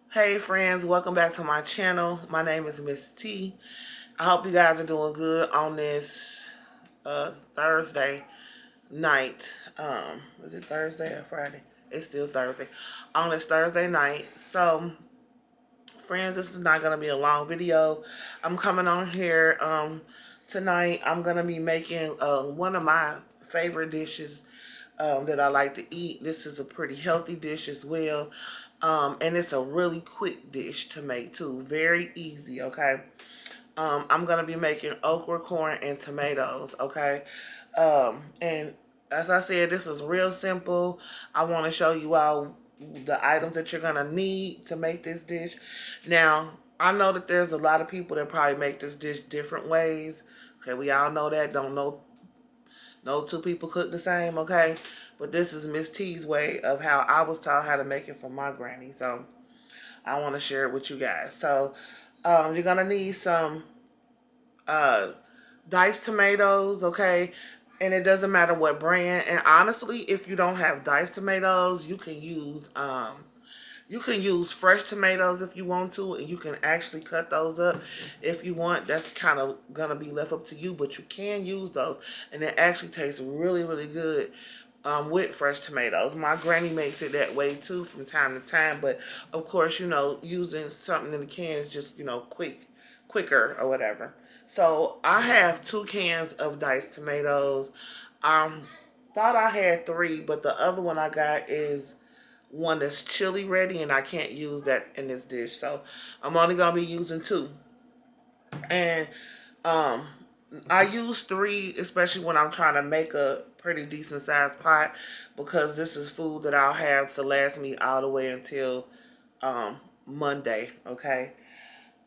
Hey friends, welcome back to my channel. My name is Miss T. I hope you guys are doing good on this Thursday night. Is it Thursday or Friday? It's still Thursday. On this Thursday night. So, friends, this is not gonna be a long video. I'm coming on here tonight. I'm gonna be making one of my favorite dishes that I like to eat. This is a pretty healthy dish as well. And it's a really quick dish to make too. Very easy, okay? I'm going to be making okra, corn, and tomatoes, okay? And as I said, this is real simple. I want to show you all the items that you're going to need to make this dish. Now, I know that there's a lot of people that probably make this dish different ways. Okay, we all know that. Don't know no two people cook the same, okay? But this is Miss T's way of how I was taught how to make it from my granny. So I want to share it with you guys. So you're going to need some uh, diced tomatoes, okay? And it doesn't matter what brand. And honestly, if you don't have diced tomatoes, you can use fresh tomatoes if you want to, and you can actually cut those up if you want. That's kind of going to be left up to you, but you can use those, and it actually tastes really, really good with fresh tomatoes. My granny makes it that way too from time to time, but of course, using something in the can is just, quicker or whatever. So I have 2 cans of diced tomatoes. Um, thought I had 3, but the other one I got is one that's chili ready, and I can't use that in this dish. So I'm only gonna be using 2. And um, I use 3, especially when I'm trying to make a pretty decent sized pot, because this is food that I'll have to last me all the way until Monday. Okay.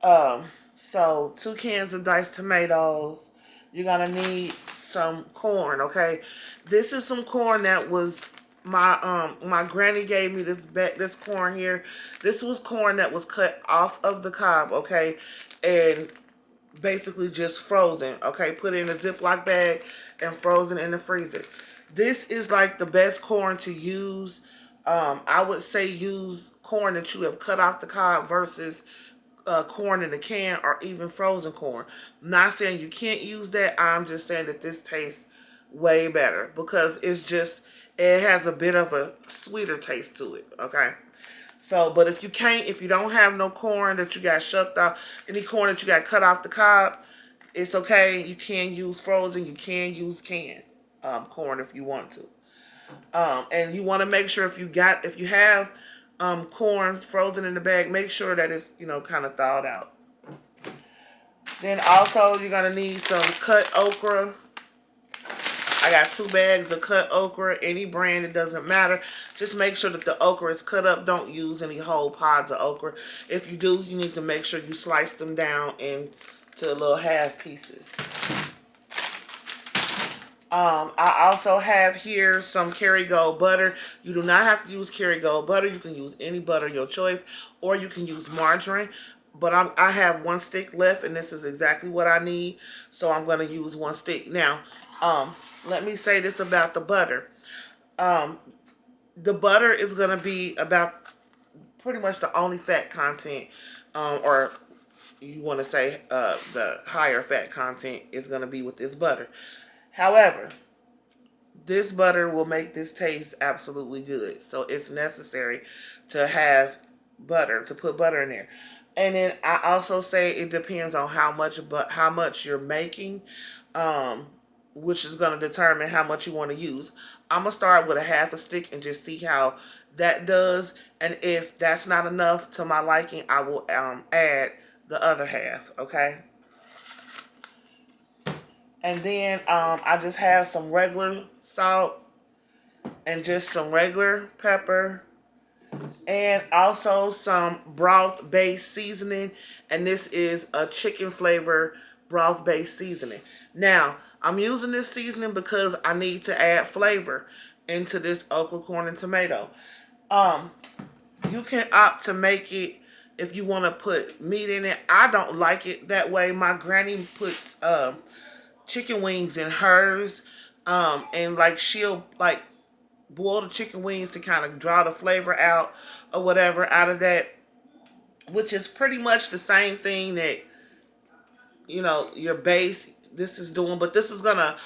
Um, so 2 cans of diced tomatoes. You're gonna need some corn. Okay, this is some corn that was my granny gave me this corn here. This was corn that was cut off of the cob. Okay, and basically just frozen. Okay, put in a Ziploc bag and frozen in the freezer. This is like the best corn to use. I would say use corn that you have cut off the cob versus corn in a can or even frozen corn. I'm not saying you can't use that. I'm just saying that this tastes way better because it has a bit of a sweeter taste to it. Okay. So, but if you don't have no corn that you got shucked off, any corn that you got cut off the cob, it's okay. You can use frozen. You can use canned corn if you want to. And you want to make sure if you have corn frozen in the bag, make sure that it's kind of thawed out. Then also you're gonna need some cut okra. I got 2 bags of cut okra, any brand, it doesn't matter. Just make sure that the okra is cut up. Don't use any whole pods of okra. If you do, you need to make sure you slice them down into little half pieces. I also have here some Kerrygold butter. You do not have to use Kerrygold butter. You can use any butter your choice, or you can use margarine. But I have 1 stick left, and this is exactly what I need. So I'm going to use 1 stick. Now, let me say this about the butter. Um, the butter is going to be about pretty much the only fat content, or you want to say the higher fat content is going to be with this butter. However, this butter will make this taste absolutely good. So it's necessary to have butter, to put butter in there. And then I also say it depends on how much you're making, um, which is going to determine how much you want to use. I'm gonna start with a half a stick and just see how that does. And if that's not enough to my liking, I will add the other half. Okay. And then I just have some regular salt and just some regular pepper and also some broth based seasoning, and this is a chicken flavor broth based seasoning. Now I'm using this seasoning because I need to add flavor into this okra, corn, and tomato. um you can opt to make it if you want to put meat in it. I don't like it that way. My granny puts chicken wings in hers, and like she'll like boil the chicken wings to kind of draw the flavor out or whatever out of that. which is pretty much the same thing that, you know, your base this is doing, but this is gonna,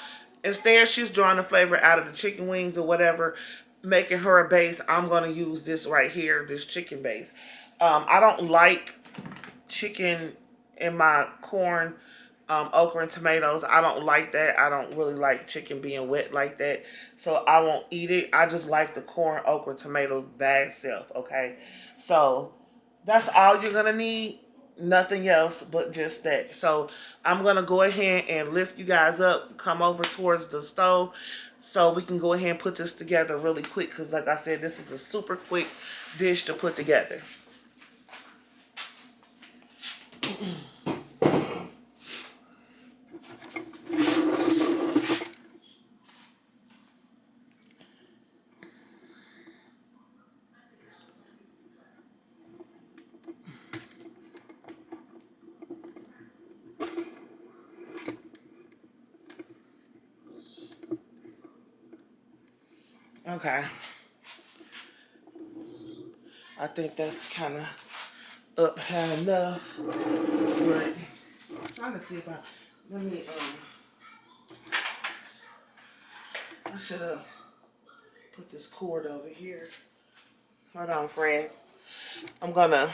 instead she's drawing the flavor out of the chicken wings or whatever, making her a base. I'm gonna use this right here, this chicken base. I don't like chicken in my corn, okra and tomatoes. I don't like that. I don't really like chicken being wet like that, so I won't eat it. I just like the corn, okra, tomatoes by itself. Okay, so that's all you're gonna need. Nothing else but just that. So I'm gonna go ahead and lift you guys up, come over towards the stove, so we can go ahead and put this together really quick. Because like I said, this is a super quick dish to put together. Okay. I think that's kind of up high enough. But I'm trying to see if let me, I should have put this cord over here. Hold on, friends. I'm going to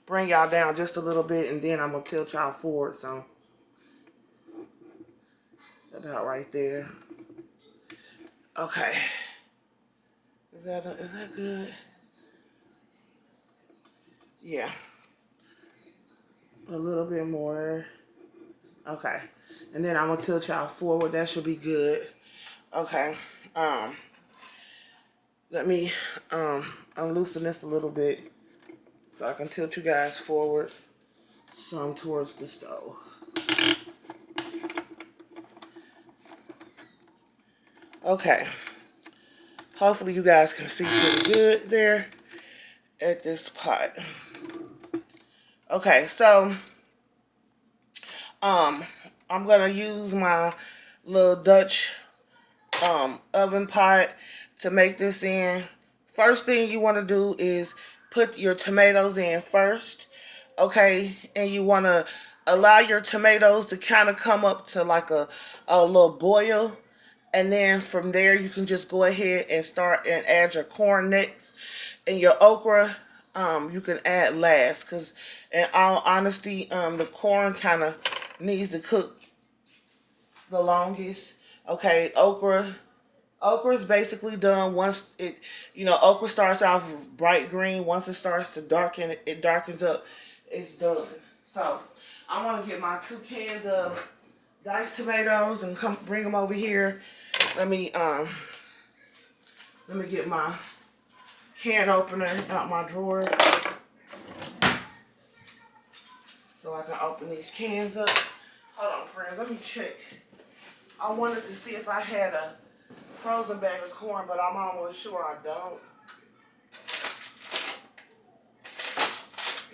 bring y'all down just a little bit, and then I'm going to tilt y'all forward. So, about right there. Okay. Is that good? Yeah. A little bit more. Okay. And then I'm going to tilt y'all forward. That should be good. Okay. Let me unloosen this a little bit so I can tilt you guys forward some towards the stove. Okay. Hopefully you guys can see pretty good there at this pot. Okay, so I'm gonna use my little Dutch oven pot to make this in. First thing you want to do is put your tomatoes in first, okay? And you want to allow your tomatoes to kind of come up to like a little boil. And then from there, you can just go ahead and start and add your corn next. And your okra, you can add last. Because in all honesty, the corn kind of needs to cook the longest. Okay, okra is basically done once it, okra starts off bright green. Once it starts to darken, it darkens up, it's done. So I want to get my 2 cans of diced tomatoes and come bring them over here. Let me get my can opener out my drawer so I can open these cans up. Hold on, friends, let me check. I wanted to see if I had a frozen bag of corn, but I'm almost sure I don't.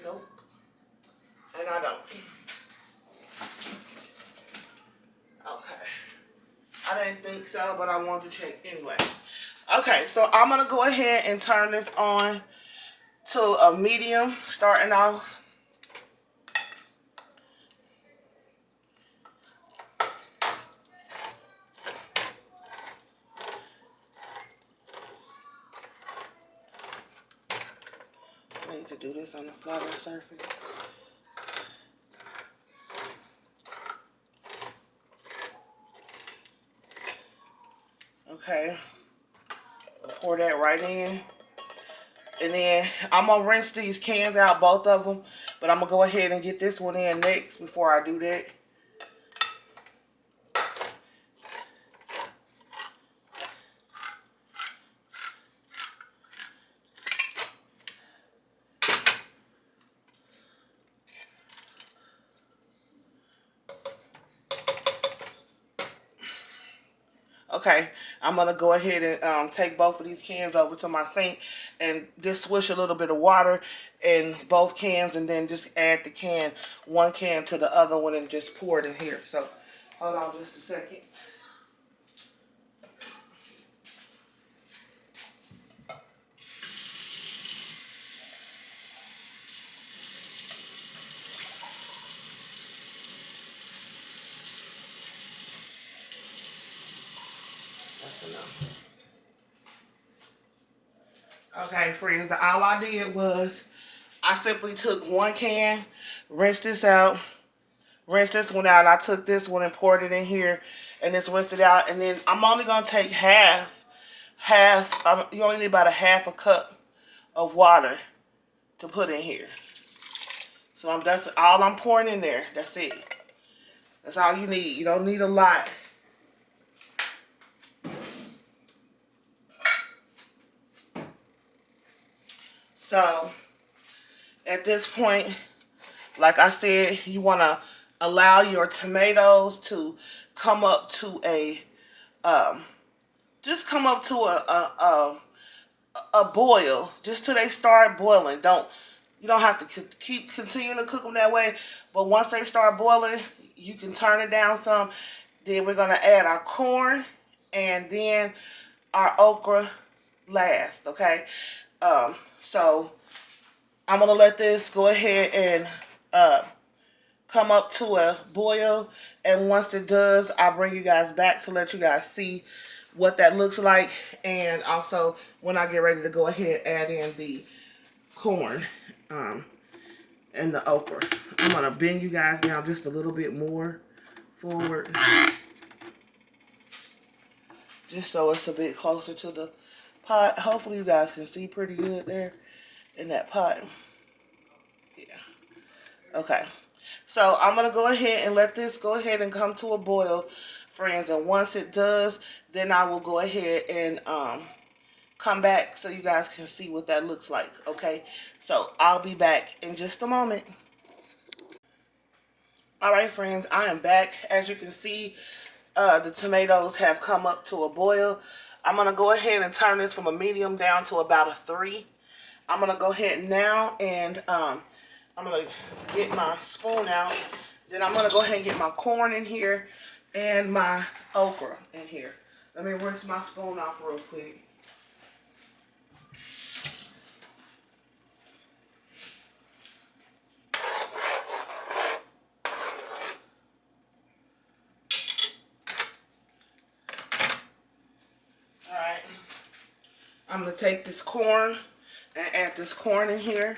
Nope. And I don't. Okay. I didn't think so, but I wanted to check anyway. Okay, so I'm going to go ahead and turn this on to a medium, starting off. I need to do this on a flatter surface. Okay, pour that right in. And then I'm going to rinse these cans out, both of them. But I'm going to go ahead and get this one in next before I do that. Okay, I'm going to go ahead and take both of these cans over to my sink and just swish a little bit of water in both cans, and then just add the one can to the other one, and just pour it in here. So, hold on just a second. Okay, friends, all I did was I simply took one can, rinsed this out, rinsed this one out. I took this one and poured it in here and just rinsed it out. And then I'm only going to take you only need about a half a cup of water to put in here. So that's all I'm pouring in there. That's it. That's all you need. You don't need a lot. So at this point, like I said, you want to allow your tomatoes to come up to just come up to a boil, just till they start boiling. You don't have to keep continuing to cook them that way, but once they start boiling, you can turn it down some. Then we're gonna add our corn and then our okra last. Okay, so I'm gonna let this go ahead and come up to a boil, and once it does, I'll bring you guys back to let you guys see what that looks like, and also when I get ready to go ahead add in the corn and the okra. I'm gonna bend you guys down just a little bit more forward, just so it's a bit closer to the pot. Hopefully you guys can see pretty good there in that pot. Yeah. Okay. So I'm going to go ahead and let this go ahead and come to a boil, friends. And once it does, then I will go ahead and come back so you guys can see what that looks like. Okay. So I'll be back in just a moment. All right, friends. I am back. As you can see, the tomatoes have come up to a boil. I'm going to go ahead and turn this from a medium down to about a 3. I'm going to go ahead now and I'm going to get my spoon out. Then I'm going to go ahead and get my corn in here and my okra in here. Let me rinse my spoon off real quick. Alright. I'm going to take this corn and add this corn in here.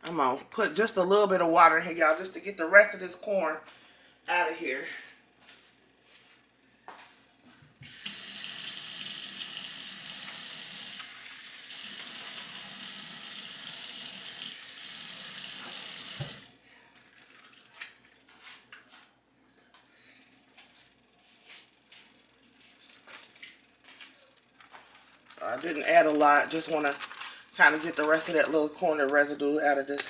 I'm going to put just a little bit of water in here, y'all, just to get the rest of this corn out of here. So I didn't add a lot, just want to kind of get the rest of that little corn residue out of this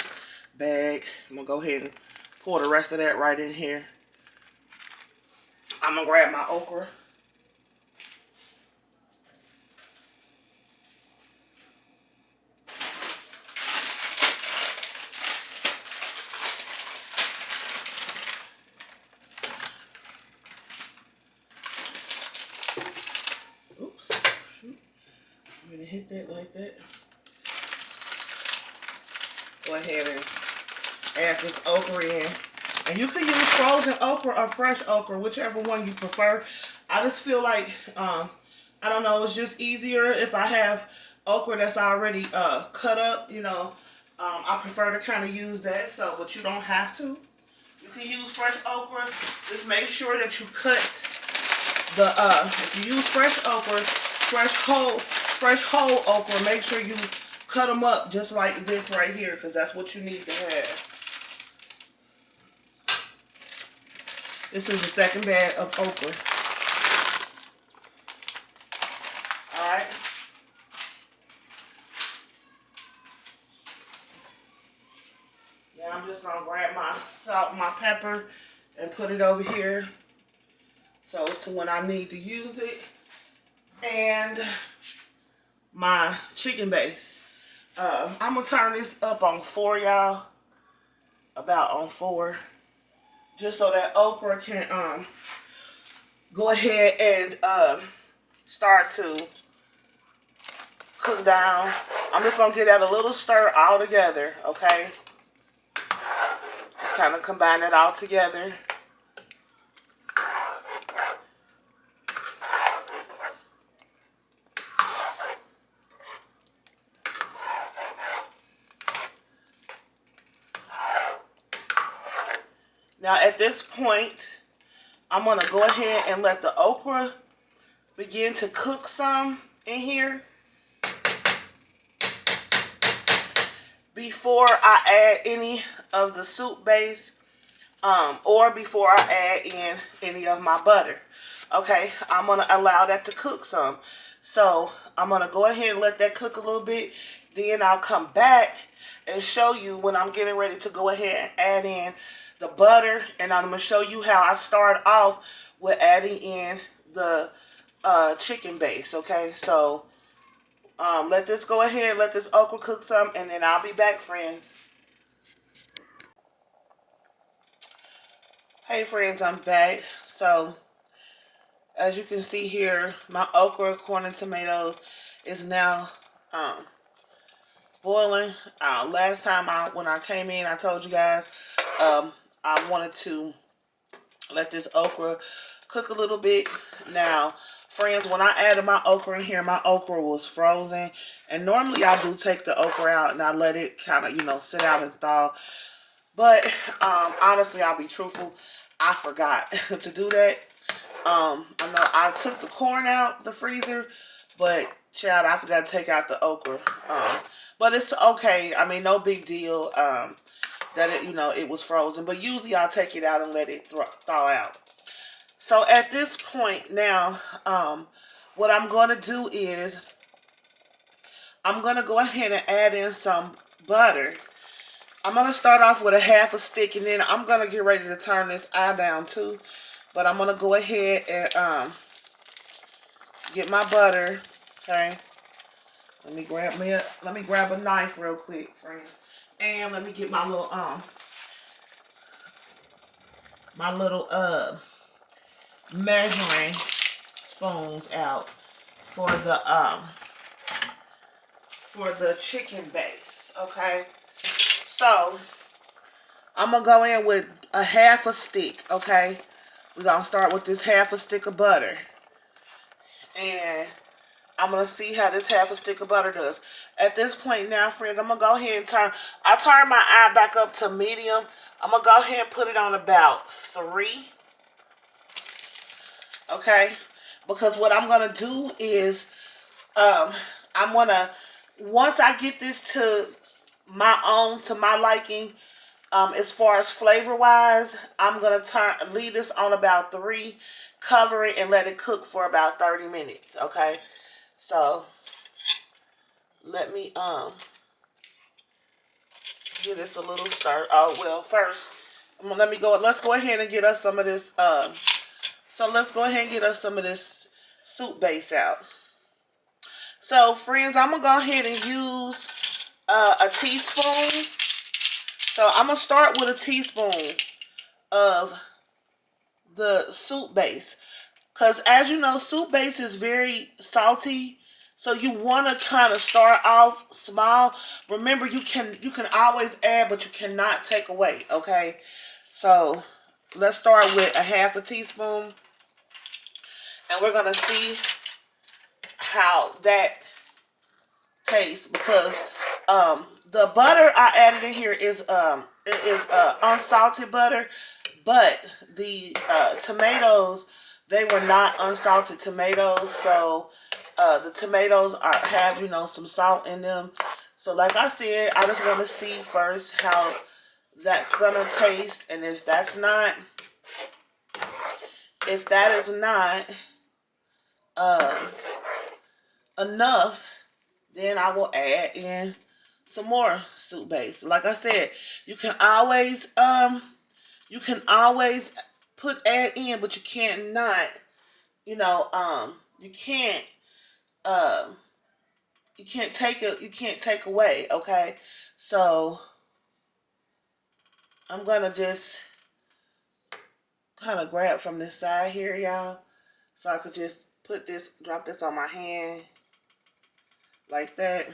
bag. I'm going to go ahead and pour the rest of that right in here. I'm going to grab my okra. Oops, shoot. I'm going to hit that like that. Go ahead and add this okra in. And you can use frozen okra or fresh okra, whichever one you prefer. I just feel like, I don't know, it's just easier if I have okra that's already cut up, you know. I prefer to kind of use that, so, but you don't have to. You can use fresh okra. Just make sure that you cut the, if you use fresh okra, fresh whole okra, make sure you cut them up just like this right here, because that's what you need to have. This is the second bag of okra. Alright. Now I'm just going to grab my salt and my pepper and put it over here. So it's to when I need to use it. And my chicken base. I'm going to turn this up on 4, y'all. About on 4. Just so that okra can go ahead and start to cook down. I'm just going to get that a little stir all together, okay? Just kind of combine it all together. Now at this point, I'm going to go ahead and let the okra begin to cook some in here before I add any of the soup base or before I add in any of my butter. Okay, I'm going to allow that to cook some. So I'm going to go ahead and let that cook a little bit. Then I'll come back and show you when I'm getting ready to go ahead and add in the butter. And I'm going to show you how I start off with adding in the chicken base. Okay, so let this go ahead, let this okra cook some, and then I'll be back, friends. Hey friends, I'm back. So as you can see here, my okra, corn, and tomatoes is now boiling. Last time when I came in, I told you guys I wanted to let this okra cook a little bit. Now, friends, when I added my okra in here, my okra was frozen. And normally I do take the okra out and I let it kind of, you know, sit out and thaw. But honestly, I'll be truthful, I forgot to do that. I know I took the corn out the freezer, but child, I forgot to take out the okra. But it's okay. I mean, no big deal that it, you know, it was frozen. But usually I'll take it out and let it thaw out. So at this point now, what I'm going to do is I'm going to go ahead and add in some butter. I'm going to start off with a half a stick, and then I'm going to get ready to turn this eye down too. But I'm going to go ahead and get my butter, okay? Let me grab a knife real quick, friends. And let me get my little measuring spoons out for the chicken base, okay? So I'm gonna go in with a half a stick, okay? We're gonna start with this half a stick of butter. And I'm gonna see how this half a stick of butter does. At this point now, friends, I'm gonna go ahead and I turn my eye back up to medium. I'm gonna go ahead and put it on about 3. Okay? Because what I'm gonna do is I'm gonna, once I get this to my liking, as far as flavor wise, I'm gonna leave this on about 3, cover it, and let it cook for about 30 minutes. Okay, so let me give this a little stir. Oh well, first let's go ahead and get us some of this. So let's go ahead and get us some of this soup base out. So friends, I'm gonna go ahead and use a teaspoon. So I'm gonna start with a teaspoon of the soup base, because as you know, soup base is very salty, so you want to kind of start off small. Remember, you can always add, but you cannot take away. Okay, so let's start with a half a teaspoon, and we're gonna see how that tastes, because the butter I added in here is unsalted butter, but the tomatoes, they were not unsalted tomatoes, so the tomatoes have, you know, some salt in them. So like I said, I just want to see first how that's gonna taste, and if that is not enough, then I will add in some more soup base. Like I said, you can always add in, but you can't not, you know, you can't take away, okay? So I'm gonna just kind of grab from this side here, y'all, so I could just drop this on my hand. like that.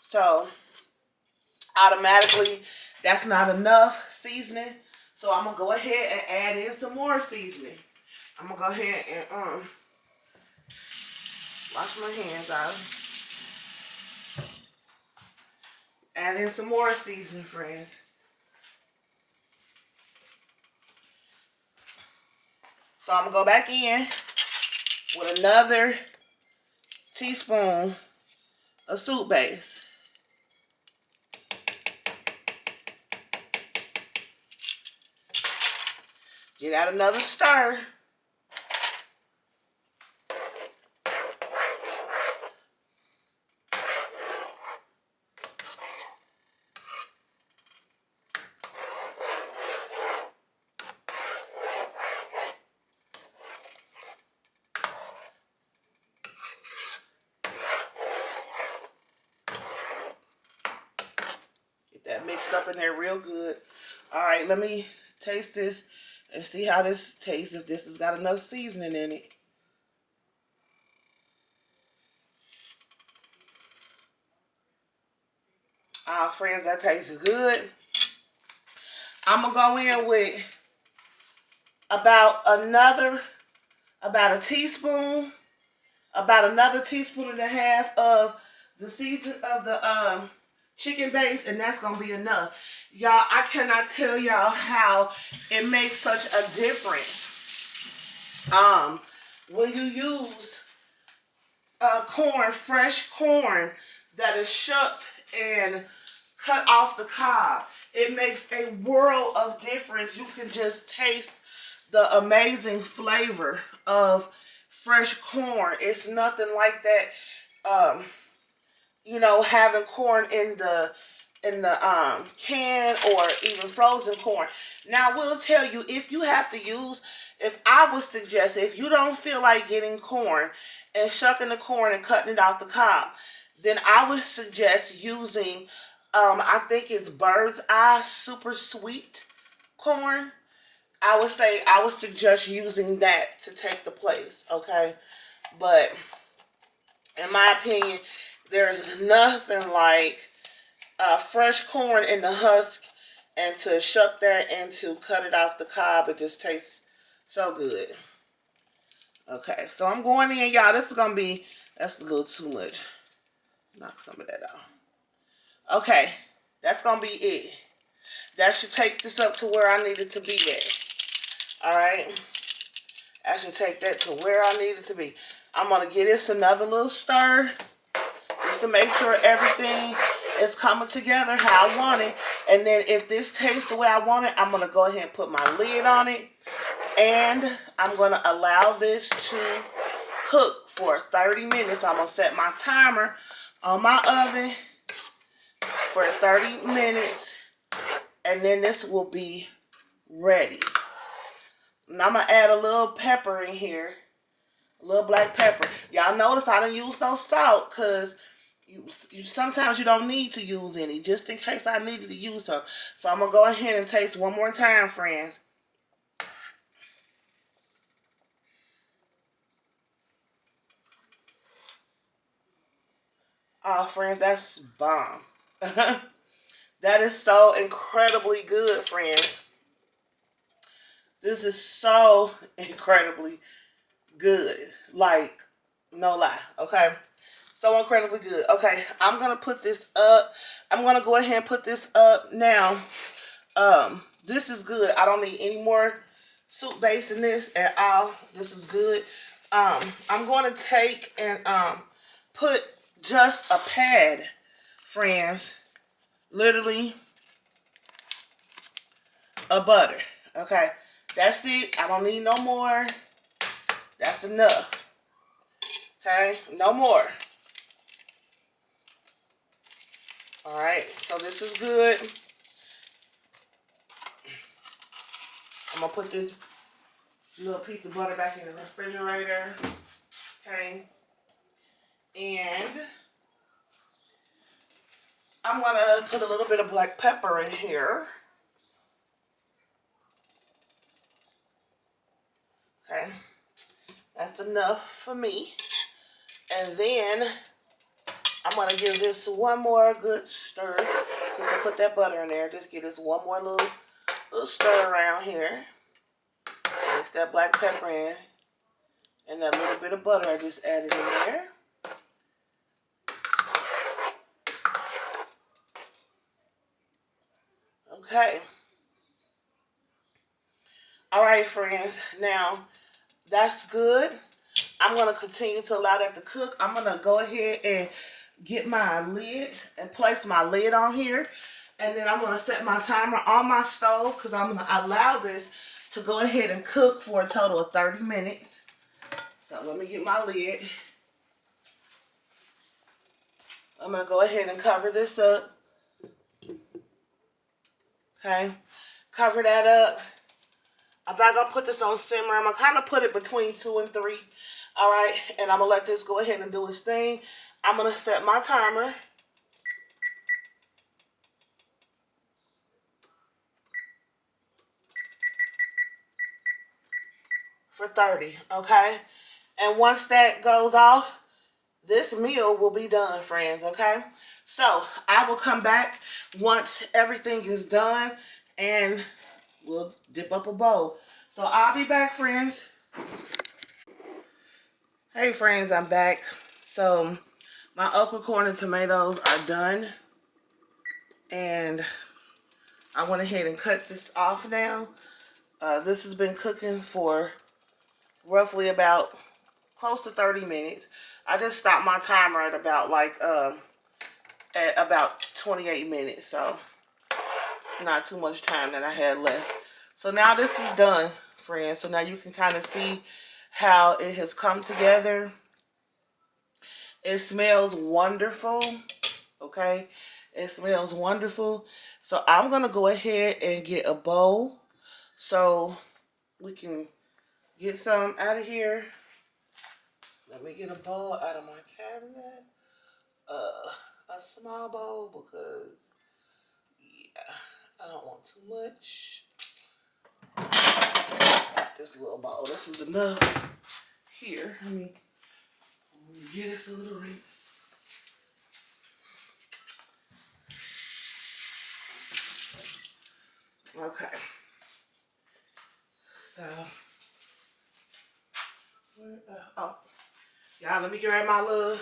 So automatically that's not enough seasoning. So I'm gonna go ahead and add in some more seasoning. I'm gonna go ahead and wash my hands out. Add in some more seasoning, friends. So I'm gonna go back in with another teaspoon of soup base. Get out another stir. Get that mixed up in there real good. All right, let me taste this and see how this tastes, if this has got enough seasoning in it. Friends, that tastes good. I'm gonna go in with about a teaspoon, about another teaspoon and a half of the season of the chicken base, and that's gonna be enough. Y'all, I cannot tell y'all how it makes such a difference. When you use corn, fresh corn that is shucked and cut off the cob, it makes a world of difference. You can just taste the amazing flavor of fresh corn. It's nothing like that. Having corn in the can or even frozen corn. Now, I will tell you, if I would suggest, if you don't feel like getting corn and shucking the corn and cutting it off the cob, then I would suggest using, I think it's Bird's Eye Super Sweet corn. I would suggest using that to take the place, okay? But in my opinion, there's nothing like fresh corn in the husk, and to shuck that and to cut it off the cob. It just tastes so good. Okay, so I'm going in, y'all. This is gonna be, that's a little too much. Knock some of that out. Okay, that's gonna be it. That should take this up to where I need it to be at. All right, I should take that to where I need it to be. I'm gonna give this another little stir, just to make sure everything is coming together how I want it. And then if this tastes the way I want it, I'm going to go ahead and put my lid on it. And I'm going to allow this to cook for 30 minutes. I'm going to set my timer on my oven for 30 minutes. And then this will be ready. And I'm going to add a little pepper in here. A little black pepper. Y'all notice I didn't use no salt, because sometimes you don't need to use any, just in case I needed to use some. So I'm going to go ahead and taste one more time, friends. Oh, friends, that's bomb. That is so incredibly good, friends. This is so incredibly good. Like, no lie, okay? So incredibly good. Okay, I'm going to put this up. I'm going to go ahead and put this up now. This is good. I don't need any more soup base in this at all. This is good. I'm going to take and put just a pad, friends, literally a butter. Okay, that's it. I don't need no more. That's enough. Okay, no more. All right, so this is good. I'm gonna put this little piece of butter back in the refrigerator. Okay, and I'm gonna put a little bit of black pepper in here. Okay, That's enough for me. And then I'm gonna give this one more good stir. Since I put that butter in there, just give this one more little stir around here. Mix that black pepper in. And that little bit of butter I just added in there. Okay. All right, friends. Now, that's good. I'm going to continue to allow that to cook. I'm going to go ahead and get my lid and place my lid on here. And then I'm going to set my timer on my stove because I'm going to allow this to go ahead and cook for a total of 30 minutes. So let me get my lid. I'm going to go ahead and cover this up. Okay. Cover that up. I'm not going to put this on simmer. I'm going to kind of put it between 2 and 3. All right. And I'm going to let this go ahead and do its thing. I'm going to set my timer for 30. Okay. And once that goes off, this meal will be done, friends. Okay. So I will come back once everything is done and we'll dip up a bowl. So I'll be back, friends. Hey, friends, I'm back. So my okra, corn, and tomatoes are done. And I went ahead and cut this off now. This has been cooking for roughly about close to 30 minutes. I just stopped my timer at about 28 minutes. So not too much time that I had left. So now this is done, friends. So now you can kind of see how it has come together. It smells wonderful. Okay, it smells wonderful. So I'm gonna go ahead and get a bowl so we can get some out of here. Let me get a bowl out of my cabinet. A small bowl because yeah, I don't want too much. This little bowl. This is enough. Here, let me get us a little rinse. Okay. So, oh, y'all, let me grab my little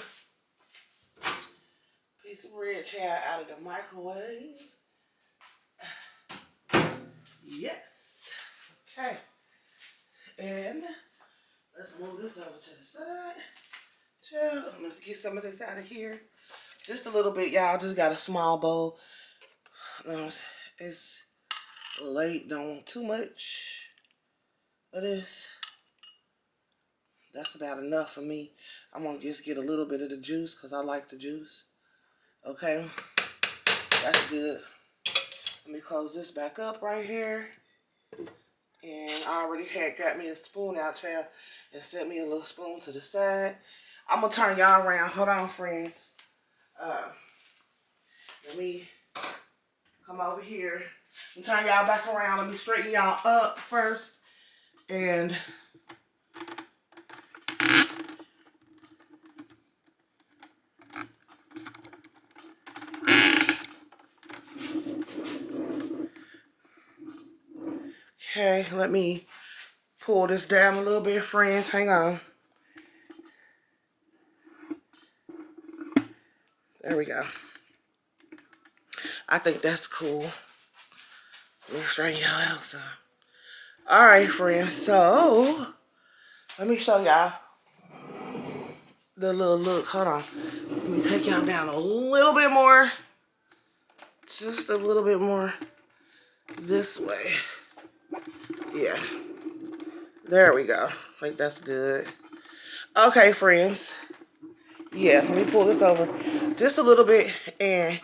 piece of red child out of the microwave. Yes. Okay. And let's move this over to the side. Child, let's get some of this out of here. Just a little bit, y'all. Just got a small bowl. It's late. Don't want too much of this. That's about enough for me. I'm going to just get a little bit of the juice because I like the juice. Okay. That's good. Let me close this back up right here. And I already had got me a spoon out, child, and set me a little spoon to the side. I'm going to turn y'all around. Hold on, friends. Let me come over here and turn y'all back around. Let me straighten y'all up first. And okay, let me pull this down a little bit, friends. Hang on. There we go. I think that's cool. Let me straighten y'all out some. All right, friends. So let me show y'all the little look. Hold on. Let me take y'all down a little bit more. Just a little bit more this way. Yeah. There we go. I think that's good. Okay, friends. Yeah, let me pull this over just a little bit and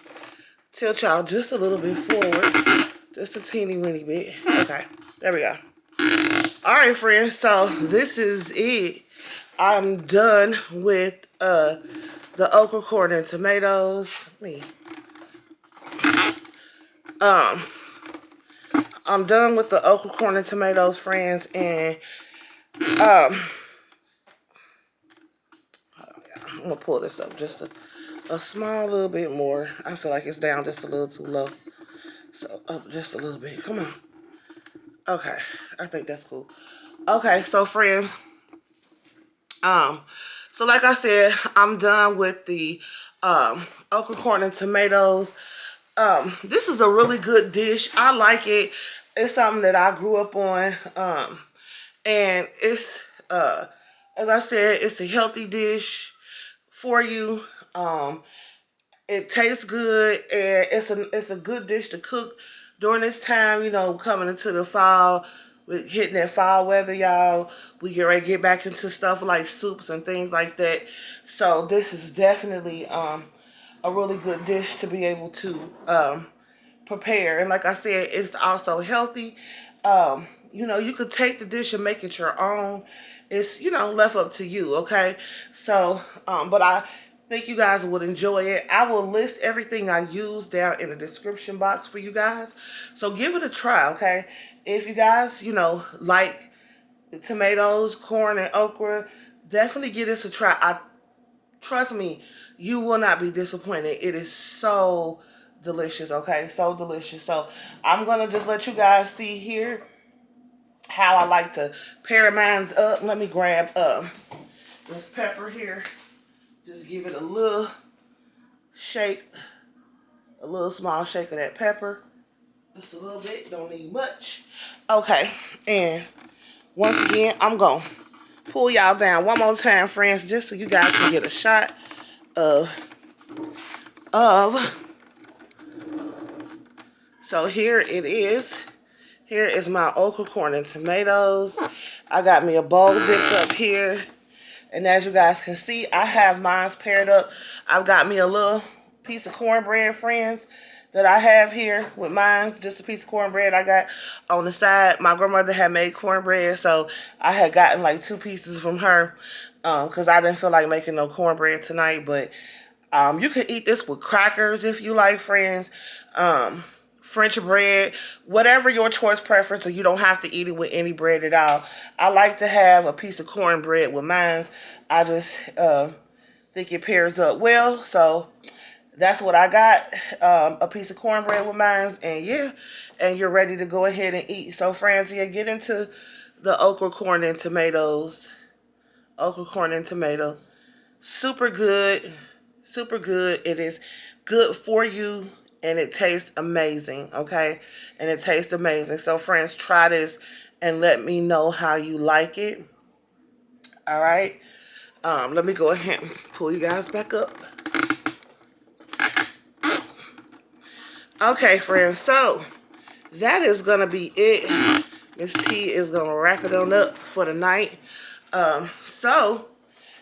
tilt y'all just a little bit forward. Just a teeny weeny bit. Okay, there we go. All right, friends. So this is it. I'm done with the okra, corn, and tomatoes. I'm done with the okra, corn, and tomatoes, friends, and I'm gonna pull this up just a small little bit more. I feel like it's down just a little too low. So up just a little bit. Come on. Okay, I think that's cool. Okay, so friends, so like I said, I'm done with the okra, corn, and tomatoes. This is a really good dish. I like it. It's something that I grew up on. And it's as I said, it's a healthy dish for you. It tastes good, and it's a good dish to cook during this time. You know, coming into the fall, with hitting that fall weather, y'all. We get ready to get back into stuff like soups and things like that. So this is definitely a really good dish to be able to prepare. And like I said, it's also healthy. You know, you could take the dish and make it your own. It's, you know, left up to you, okay? So, but I think you guys would enjoy it. I will list everything I use down in the description box for you guys. So give it a try, okay? If you guys, you know, like tomatoes, corn, and okra, definitely give this a try. Trust me, you will not be disappointed. It is so delicious, okay? So delicious. So I'm going to just let you guys see here how I like to pair mine up. Let me grab this pepper here. Just give it a little shake, a little small shake of that pepper. Just a little bit, don't need much. Okay, and once again, I'm going to pull y'all down one more time, friends, just so you guys can get a shot of so here it is. Here is my okra, corn, and tomatoes. I got me a bowl dipped up here. And as you guys can see, I have mine paired up. I've got me a little piece of cornbread, friends, that I have here with mine. Just a piece of cornbread I got on the side. My grandmother had made cornbread, so I had gotten like 2 pieces from her because I didn't feel like making no cornbread tonight. But you can eat this with crackers if you like, friends. French bread, whatever your choice preference, so you don't have to eat it with any bread at all. I like to have a piece of cornbread with mine. I just think it pairs up well. So that's what I got, a piece of cornbread with mine, and yeah, and you're ready to go ahead and eat. So friends, yeah, get into the okra, corn, and tomatoes. Okra, corn, and tomato. Super good. Super good. It is good for you, and it tastes amazing, okay? And it tastes amazing. So friends, try this and let me know how you like it. All right. Let me go ahead and pull you guys back up. Okay, friends. So that is gonna be it. Miss T is gonna wrap it on up for the night. So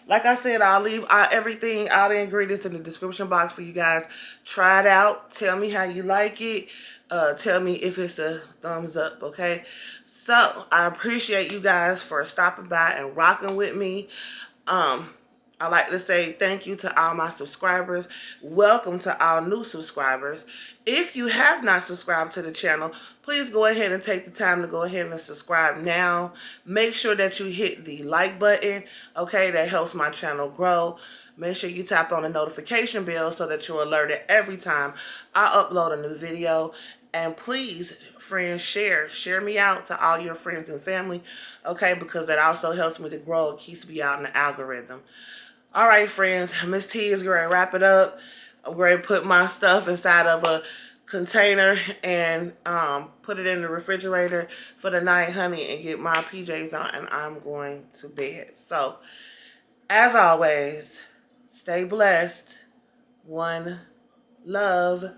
like I said, I'll leave everything, all the ingredients in the description box for you guys. Try it out. Tell me how you like it. Tell me if it's a thumbs up, okay? So, I appreciate you guys for stopping by and rocking with me. I like to say thank you to all my subscribers. Welcome to all new subscribers. If you have not subscribed to the channel, please go ahead and take the time to go ahead and subscribe now. Make sure that you hit the like button, okay? That helps my channel grow. Make sure you tap on the notification bell so that you're alerted every time I upload a new video. And please, friends, share me out to all your friends and family, okay? Because that also helps me to grow. It keeps me out in the algorithm. All right, friends, Miss T is going to wrap it up. I'm going to put my stuff inside of a container and put it in the refrigerator for the night, honey, and get my PJs on, and I'm going to bed. So, as always, stay blessed. One love.